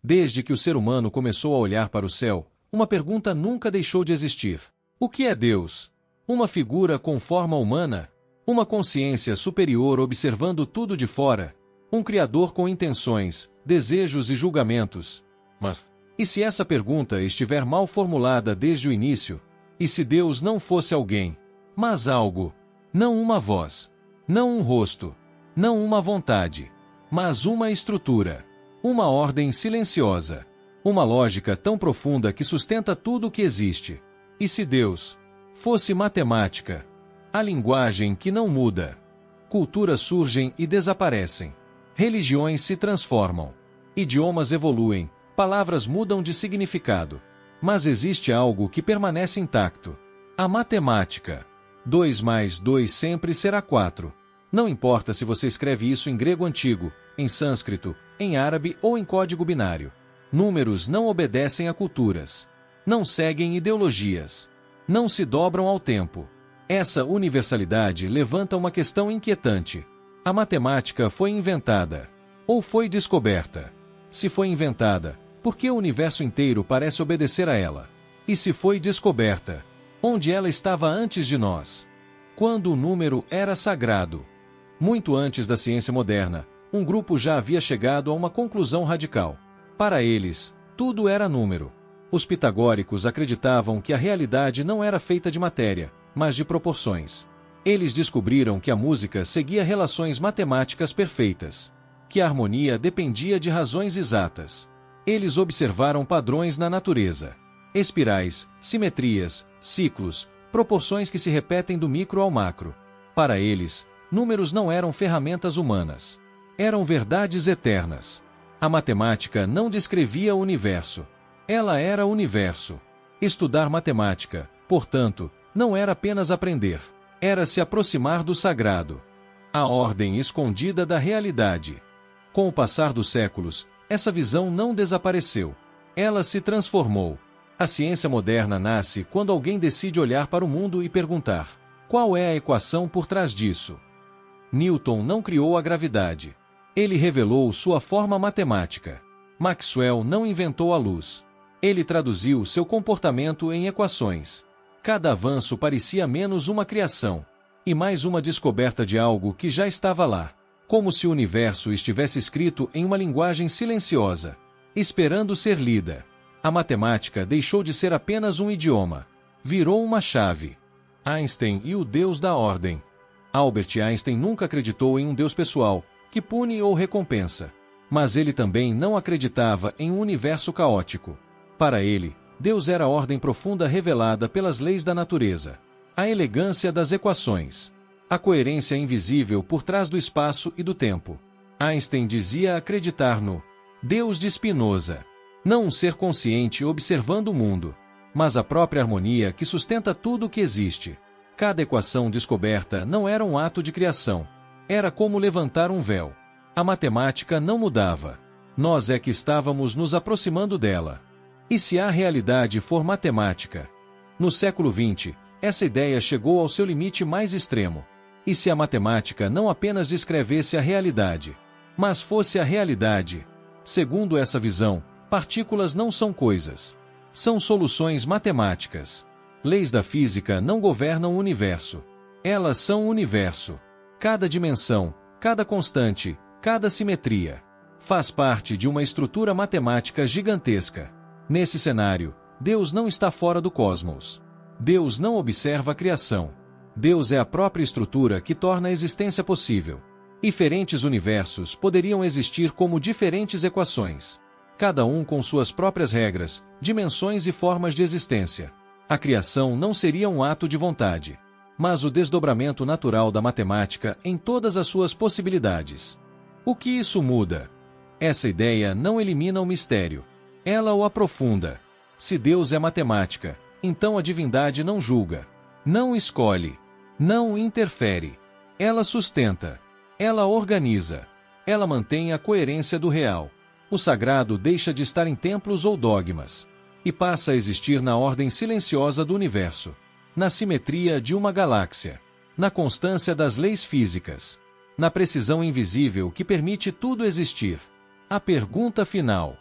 Desde que o ser humano começou a olhar para o céu, uma pergunta nunca deixou de existir. O que é Deus? Uma figura com forma humana? Uma consciência superior observando tudo de fora? Um criador com intenções, desejos e julgamentos? Mas, e se essa pergunta estiver mal formulada desde o início? E se Deus não fosse alguém, mas algo? Não uma voz, não um rosto, não uma vontade, mas uma estrutura, uma ordem silenciosa, uma lógica tão profunda que sustenta tudo o que existe. E se Deus fosse matemática, a linguagem que não muda, culturas surgem e desaparecem, religiões se transformam, idiomas evoluem, palavras mudam de significado, mas existe algo que permanece intacto: a matemática. 2 mais 2 sempre será 4. Não importa se você escreve isso em grego antigo, em sânscrito, em árabe ou em código binário. Números não obedecem a culturas. Não seguem ideologias. Não se dobram ao tempo. Essa universalidade levanta uma questão inquietante. A matemática foi inventada ou foi descoberta? Se foi inventada, por que o universo inteiro parece obedecer a ela? E se foi descoberta, onde ela estava antes de nós? Quando o número era sagrado? Muito antes da ciência moderna, um grupo já havia chegado a uma conclusão radical. Para eles, tudo era número. Os pitagóricos acreditavam que a realidade não era feita de matéria, mas de proporções. Eles descobriram que a música seguia relações matemáticas perfeitas, que a harmonia dependia de razões exatas. Eles observaram padrões na natureza: espirais, simetrias, ciclos, proporções que se repetem do micro ao macro. Para eles, números não eram ferramentas humanas. Eram verdades eternas. A matemática não descrevia o universo. Ela era o universo. Estudar matemática, portanto, não era apenas aprender. Era se aproximar do sagrado. A ordem escondida da realidade. Com o passar dos séculos, essa visão não desapareceu. Ela se transformou. A ciência moderna nasce quando alguém decide olhar para o mundo e perguntar: qual é a equação por trás disso? Newton não criou a gravidade. Ele revelou sua forma matemática. Maxwell não inventou a luz. Ele traduziu seu comportamento em equações. Cada avanço parecia menos uma criação e mais uma descoberta de algo que já estava lá, como se o universo estivesse escrito em uma linguagem silenciosa, esperando ser lida. A matemática deixou de ser apenas um idioma. Virou uma chave. Einstein e o Deus da ordem. Albert Einstein nunca acreditou em um Deus pessoal, que pune ou recompensa. Mas ele também não acreditava em um universo caótico. Para ele, Deus era a ordem profunda revelada pelas leis da natureza, a elegância das equações, a coerência invisível por trás do espaço e do tempo. Einstein dizia acreditar no Deus de Spinoza, não um ser consciente observando o mundo, mas a própria harmonia que sustenta tudo o que existe. Cada equação descoberta não era um ato de criação. Era como levantar um véu. A matemática não mudava. Nós é que estávamos nos aproximando dela. E se a realidade for matemática? No século XX, essa ideia chegou ao seu limite mais extremo. E se a matemática não apenas descrevesse a realidade, mas fosse a realidade? Segundo essa visão, partículas não são coisas. São soluções matemáticas. Leis da física não governam o universo. Elas são o universo. Cada dimensão, cada constante, cada simetria faz parte de uma estrutura matemática gigantesca. Nesse cenário, Deus não está fora do cosmos. Deus não observa a criação. Deus é a própria estrutura que torna a existência possível. Diferentes universos poderiam existir como diferentes equações, cada um com suas próprias regras, dimensões e formas de existência. A criação não seria um ato de vontade, mas o desdobramento natural da matemática em todas as suas possibilidades. O que isso muda? Essa ideia não elimina o mistério. Ela o aprofunda. Se Deus é matemática, então a divindade não julga, não escolhe, não interfere. Ela sustenta. Ela organiza. Ela mantém a coerência do real. O sagrado deixa de estar em templos ou dogmas e passa a existir na ordem silenciosa do universo, na simetria de uma galáxia, na constância das leis físicas, na precisão invisível que permite tudo existir. A pergunta final: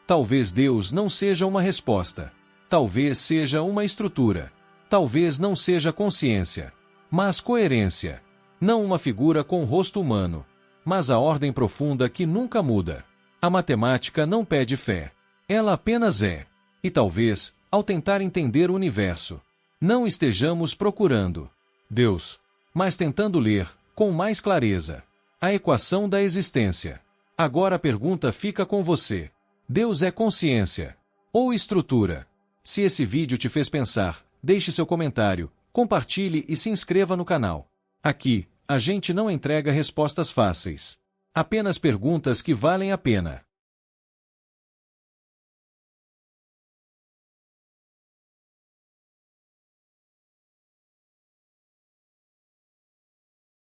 Talvez Deus não seja uma resposta. Talvez seja uma estrutura. Talvez não seja consciência, mas coerência. Não uma figura com rosto humano, mas a ordem profunda que nunca muda. A matemática não pede fé. Ela apenas é. E talvez, ao tentar entender o universo, não estejamos procurando Deus, mas tentando ler, com mais clareza, a equação da existência. Agora a pergunta fica com você. Deus é consciência ou estrutura? Se esse vídeo te fez pensar, deixe seu comentário, compartilhe e se inscreva no canal. Aqui, a gente não entrega respostas fáceis. Apenas perguntas que valem a pena.